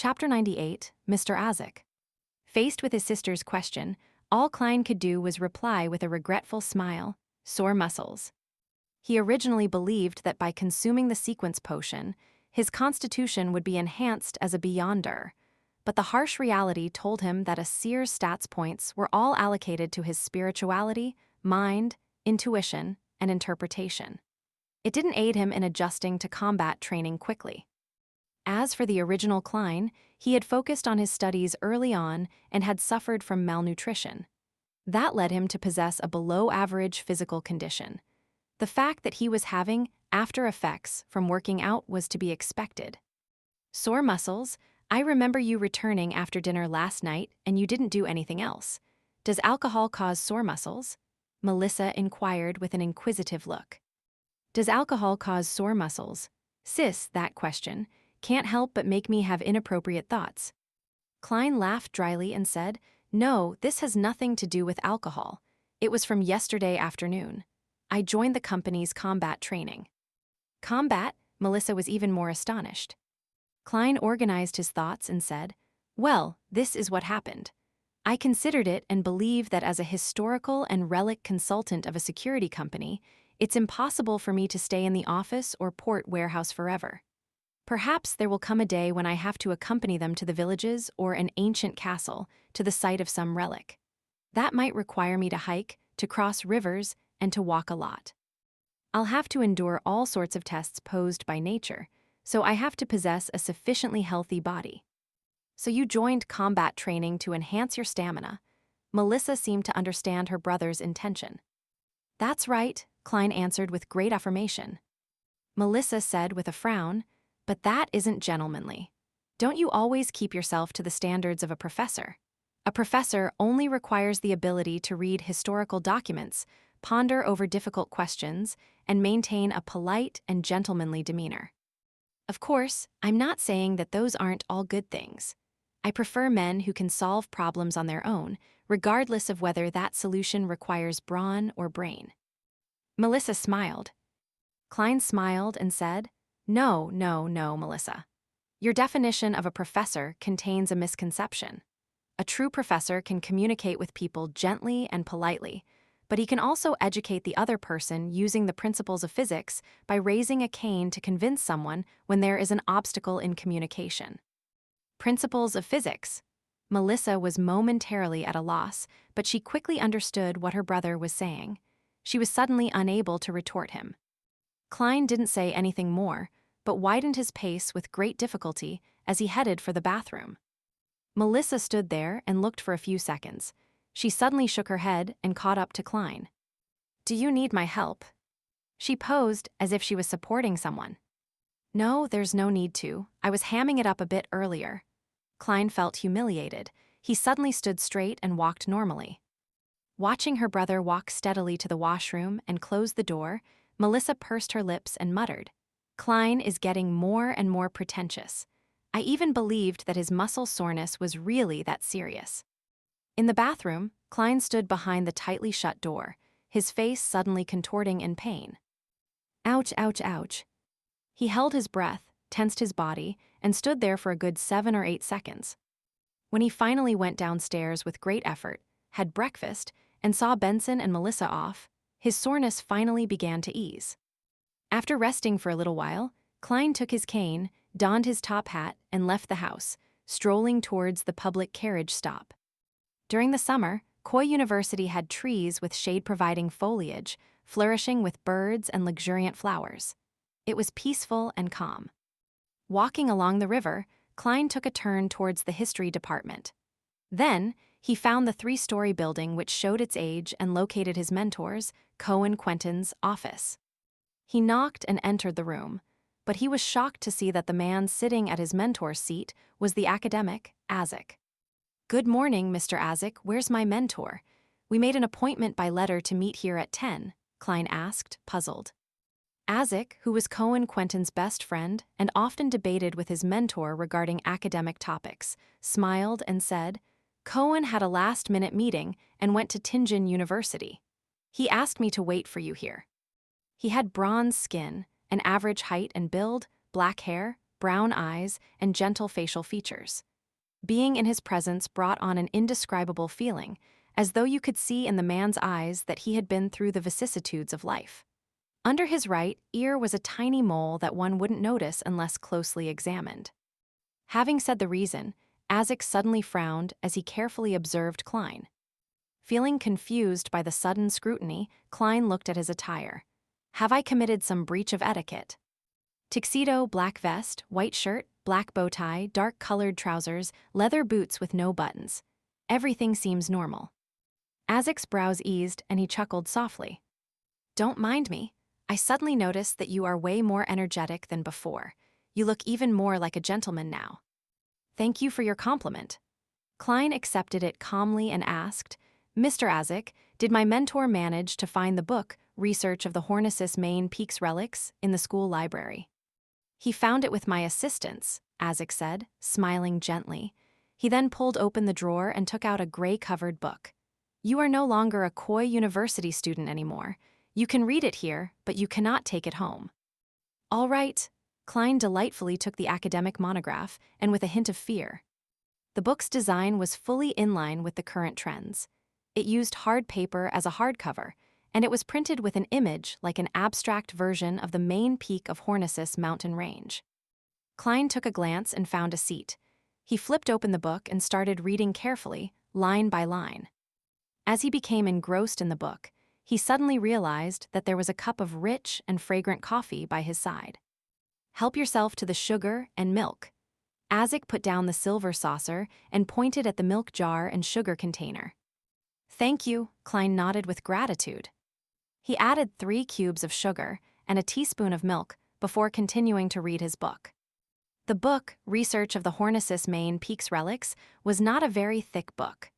Chapter 98, Mr. Azik. Faced with his sister's question, all Klein could do was reply with a regretful smile, sore muscles. He originally believed that by consuming the sequence potion, his constitution would be enhanced as a beyonder, but the harsh reality told him that a seer's stats points were all allocated to his spirituality, mind, intuition, and interpretation. It didn't aid him in adjusting to combat training quickly. As for the original Klein, he had focused on his studies early on and had suffered from malnutrition. That led him to possess a below-average physical condition. The fact that he was having after effects from working out was to be expected. Sore muscles, I remember you returning after dinner last night and you didn't do anything else. Does alcohol cause sore muscles? Melissa inquired with an inquisitive look. Does alcohol cause sore muscles? Sis, that question can't help but make me have inappropriate thoughts. Klein laughed dryly and said, No, this has nothing to do with alcohol. It was from yesterday afternoon. I joined the company's combat training. Combat? Melissa was even more astonished. Klein organized his thoughts and said, Well, this is what happened. I considered it and believe that as a historical and relic consultant of a security company, it's impossible for me to stay in the office or port warehouse forever. Perhaps there will come a day when I have to accompany them to the villages or an ancient castle to the site of some relic. That might require me to hike, to cross rivers, and to walk a lot. I'll have to endure all sorts of tests posed by nature, so I have to possess a sufficiently healthy body. So you joined combat training to enhance your stamina. Melissa seemed to understand her brother's intention. That's right, Klein answered with great affirmation. Melissa said with a frown, But that isn't gentlemanly. Don't you always keep yourself to the standards of a professor? A professor only requires the ability to read historical documents, ponder over difficult questions, and maintain a polite and gentlemanly demeanor. Of course, I'm not saying that those aren't all good things. I prefer men who can solve problems on their own, regardless of whether that solution requires brawn or brain. Melissa smiled. Klein smiled and said, No, Melissa. Your definition of a professor contains a misconception. A true professor can communicate with people gently and politely, but he can also educate the other person using the principles of physics by raising a cane to convince someone when there is an obstacle in communication. Principles of physics. Melissa was momentarily at a loss, but she quickly understood what her brother was saying. She was suddenly unable to retort him. Klein didn't say anything more, but widened his pace with great difficulty as he headed for the bathroom. Melissa stood there and looked for a few seconds. She suddenly shook her head and caught up to Klein. Do you need my help? She posed as if she was supporting someone. No, there's no need to. I was hamming it up a bit earlier. Klein felt humiliated. He suddenly stood straight and walked normally. Watching her brother walk steadily to the washroom and close the door, Melissa pursed her lips and muttered, Klein is getting more and more pretentious. I even believed that his muscle soreness was really that serious. In the bathroom, Klein stood behind the tightly shut door, his face suddenly contorting in pain. Ouch, ouch, ouch. He held his breath, tensed his body, and stood there for a good 7 or 8 seconds. When he finally went downstairs with great effort, had breakfast, and saw Benson and Melissa off, his soreness finally began to ease. After resting for a little while, Klein took his cane, donned his top hat, and left the house, strolling towards the public carriage stop. During the summer, Koi University had trees with shade-providing foliage, flourishing with birds and luxuriant flowers. It was peaceful and calm. Walking along the river, Klein took a turn towards the history department. Then, he found the 3-story building which showed its age and located his mentor's, Cohen Quentin's, office. He knocked and entered the room, but he was shocked to see that the man sitting at his mentor's seat was the academic, Azik. Good morning, Mr. Azik, where's my mentor? We made an appointment by letter to meet here at 10, Klein asked, puzzled. Azik, who was Cohen Quentin's best friend and often debated with his mentor regarding academic topics, smiled and said, Cohen had a last-minute meeting and went to Tianjin University. He asked me to wait for you here. He had bronze skin, an average height and build, black hair, brown eyes, and gentle facial features. Being in his presence brought on an indescribable feeling, as though you could see in the man's eyes that he had been through the vicissitudes of life. Under his right ear was a tiny mole that one wouldn't notice unless closely examined. Having said the reason, Azik suddenly frowned as he carefully observed Klein. Feeling confused by the sudden scrutiny, Klein looked at his attire. Have I committed some breach of etiquette? Tuxedo, black vest, white shirt, black bow tie, dark-colored trousers, leather boots with no buttons. Everything seems normal. Azik's brows eased and he chuckled softly. Don't mind me. I suddenly noticed that you are way more energetic than before. You look even more like a gentleman now. Thank you for your compliment. Klein accepted it calmly and asked, Mr. Azik, did my mentor manage to find the book, Research of the Hornicis Main Peaks Relics, in the school library? He found it with my assistance, Azik said, smiling gently. He then pulled open the drawer and took out a gray-covered book. You are no longer a coy university student anymore. You can read it here, but you cannot take it home. All right. Klein delightfully took the academic monograph, and with a hint of fear. The book's design was fully in line with the current trends. It used hard paper as a hardcover, and it was printed with an image like an abstract version of the main peak of Hornicis mountain range. Klein took a glance and found a seat. He flipped open the book and started reading carefully, line by line. As he became engrossed in the book, he suddenly realized that there was a cup of rich and fragrant coffee by his side. Help yourself to the sugar and milk. Azik put down the silver saucer and pointed at the milk jar and sugar container. Thank you, Klein nodded with gratitude. He added 3 cubes of sugar and a teaspoon of milk before continuing to read his book. The book, Research of the Hornicis Main Peaks Relics, was not a very thick book.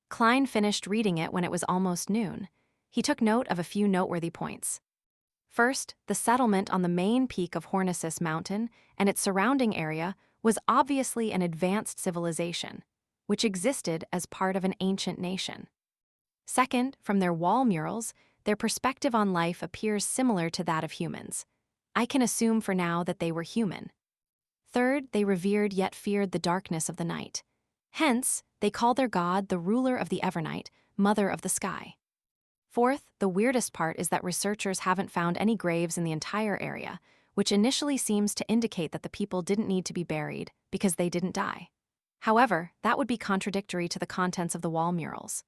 Klein finished reading it when it was almost noon. He took note of a few noteworthy points. First, the settlement on the main peak of Hornicis Mountain and its surrounding area was obviously an advanced civilization, which existed as part of an ancient nation. Second, from their wall murals, their perspective on life appears similar to that of humans. I can assume for now that they were human. Third, they revered yet feared the darkness of the night. Hence, they call their god the ruler of the Evernight, mother of the sky. Fourth, the weirdest part is that researchers haven't found any graves in the entire area, which initially seems to indicate that the people didn't need to be buried because they didn't die. However, that would be contradictory to the contents of the wall murals.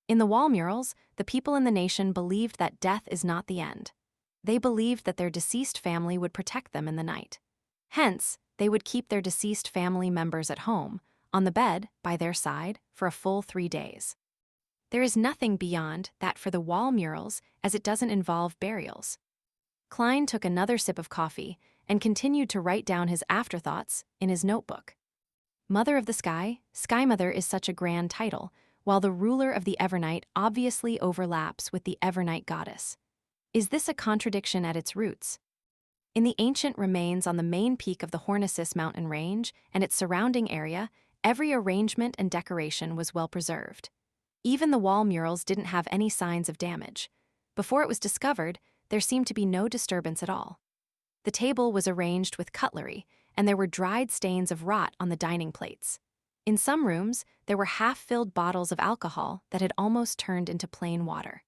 In the wall murals, the people in the nation believed that death is not the end. They believed that their deceased family would protect them in the night. Hence, they would keep their deceased family members at home, on the bed, by their side, for a full 3 days. There is nothing beyond that for the wall murals, as it doesn't involve burials. Klein took another sip of coffee and continued to write down his afterthoughts in his notebook. Mother of the Sky, Sky Mother is such a grand title, while the ruler of the Evernight obviously overlaps with the Evernight goddess. Is this a contradiction at its roots? In the ancient remains on the main peak of the Hornicis mountain range and its surrounding area, every arrangement and decoration was well preserved. Even the wall murals didn't have any signs of damage. Before it was discovered, there seemed to be no disturbance at all. The table was arranged with cutlery, and there were dried stains of rot on the dining plates. In some rooms, there were half-filled bottles of alcohol that had almost turned into plain water.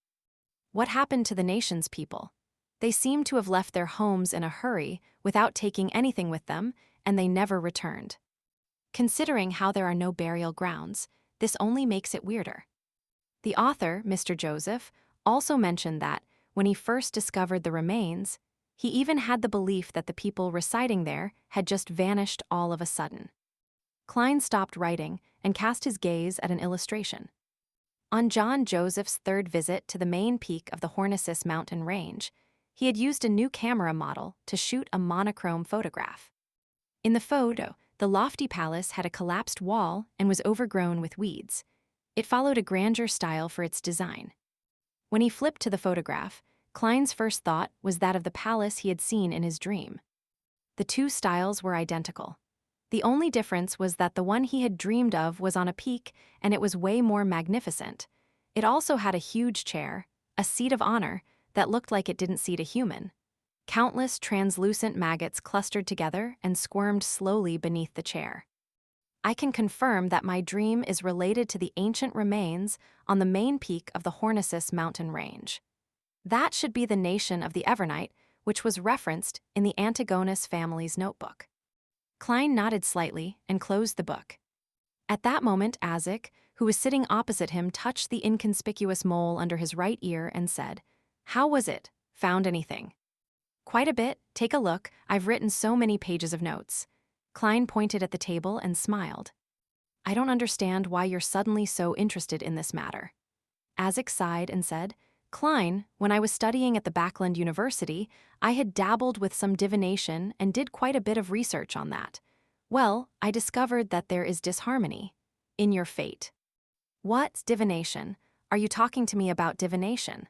What happened to the nation's people? They seemed to have left their homes in a hurry without taking anything with them, and they never returned. Considering how there are no burial grounds, this only makes it weirder. The author, Mr. Joseph, also mentioned that, when he first discovered the remains, he even had the belief that the people residing there had just vanished all of a sudden. Klein stopped writing and cast his gaze at an illustration. On John Joseph's 3rd visit to the main peak of the Hornicis mountain range, he had used a new camera model to shoot a monochrome photograph. In the photo, the lofty palace had a collapsed wall and was overgrown with weeds. It followed a grandeur style for its design. When he flipped to the photograph, Klein's first thought was that of the palace he had seen in his dream. The two styles were identical. The only difference was that the one he had dreamed of was on a peak, and it was way more magnificent. It also had a huge chair, a seat of honor, that looked like it didn't seat a human. Countless translucent maggots clustered together and squirmed slowly beneath the chair. I can confirm that my dream is related to the ancient remains on the main peak of the Hornisus mountain range. That should be the nation of the Evernite, which was referenced in the Antigonus family's notebook. Klein nodded slightly and closed the book. At that moment, Azik, who was sitting opposite him, touched the inconspicuous mole under his right ear and said, "How was it? Found anything?" "Quite a bit. Take a look. I've written so many pages of notes." Klein pointed at the table and smiled. "I don't understand why you're suddenly so interested in this matter." Azik sighed and said, "Klein, when I was studying at the Backland University, I had dabbled with some divination and did quite a bit of research on that. Well, I discovered that there is disharmony in your fate." "What's divination? Are you talking to me about divination?"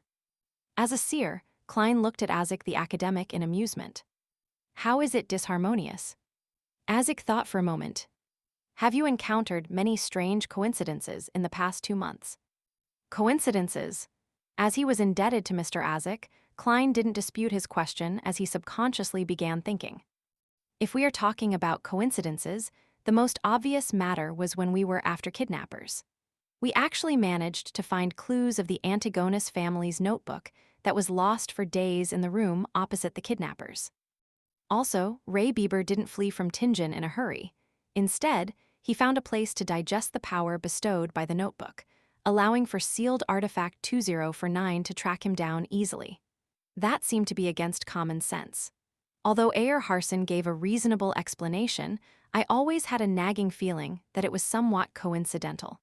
As a seer, Klein looked at Azik the academic in amusement. "How is it disharmonious?" Azik thought for a moment. "Have you encountered many strange coincidences in the past 2 months?" Coincidences? As he was indebted to Mr. Azik, Klein didn't dispute his question as he subconsciously began thinking. If we are talking about coincidences, the most obvious matter was when we were after kidnappers. We actually managed to find clues of the Antigonus family's notebook that was lost for days in the room opposite the kidnappers. Also, Ray Bieber didn't flee from Tingen in a hurry. Instead, he found a place to digest the power bestowed by the notebook, allowing for sealed artifact 2049 to track him down easily. That seemed to be against common sense. Although Ayer Harson gave a reasonable explanation, I always had a nagging feeling that it was somewhat coincidental.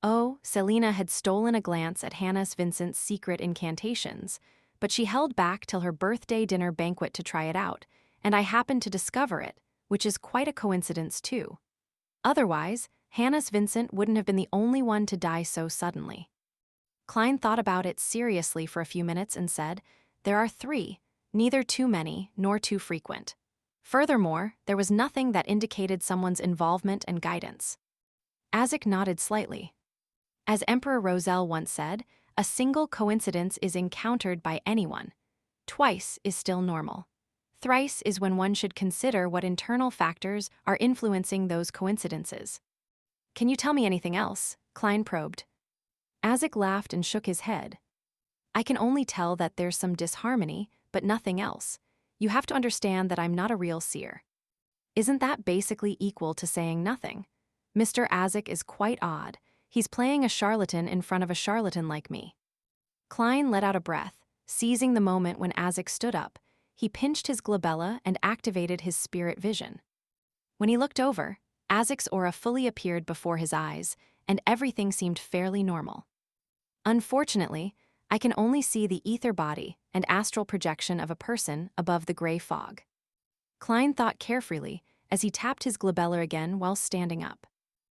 Oh, Selina had stolen a glance at Hannah Vincent's secret incantations, but she held back till her birthday dinner banquet to try it out, and I happened to discover it, which is quite a coincidence too. Otherwise, Hannah Vincent wouldn't have been the only one to die so suddenly. Klein thought about it seriously for a few minutes and said, "There are 3, neither too many nor too frequent. Furthermore, there was nothing that indicated someone's involvement and guidance." Azik nodded slightly. As Emperor Roselle once said, a single coincidence is encountered by anyone. Twice is still normal. Thrice is when one should consider what internal factors are influencing those coincidences. "Can you tell me anything else?" Klein probed. Azik laughed and shook his head. "I can only tell that there's some disharmony, but nothing else. You have to understand that I'm not a real seer." Isn't that basically equal to saying nothing? Mr. Azik is quite odd. He's playing a charlatan in front of a charlatan like me. Klein let out a breath, seizing the moment when Azik stood up. He pinched his glabella and activated his spirit vision. When he looked over, Azik's aura fully appeared before his eyes, and everything seemed fairly normal. "Unfortunately, I can only see the ether body and astral projection of a person above the gray fog." Klein thought carefully as he tapped his glabella again while standing up.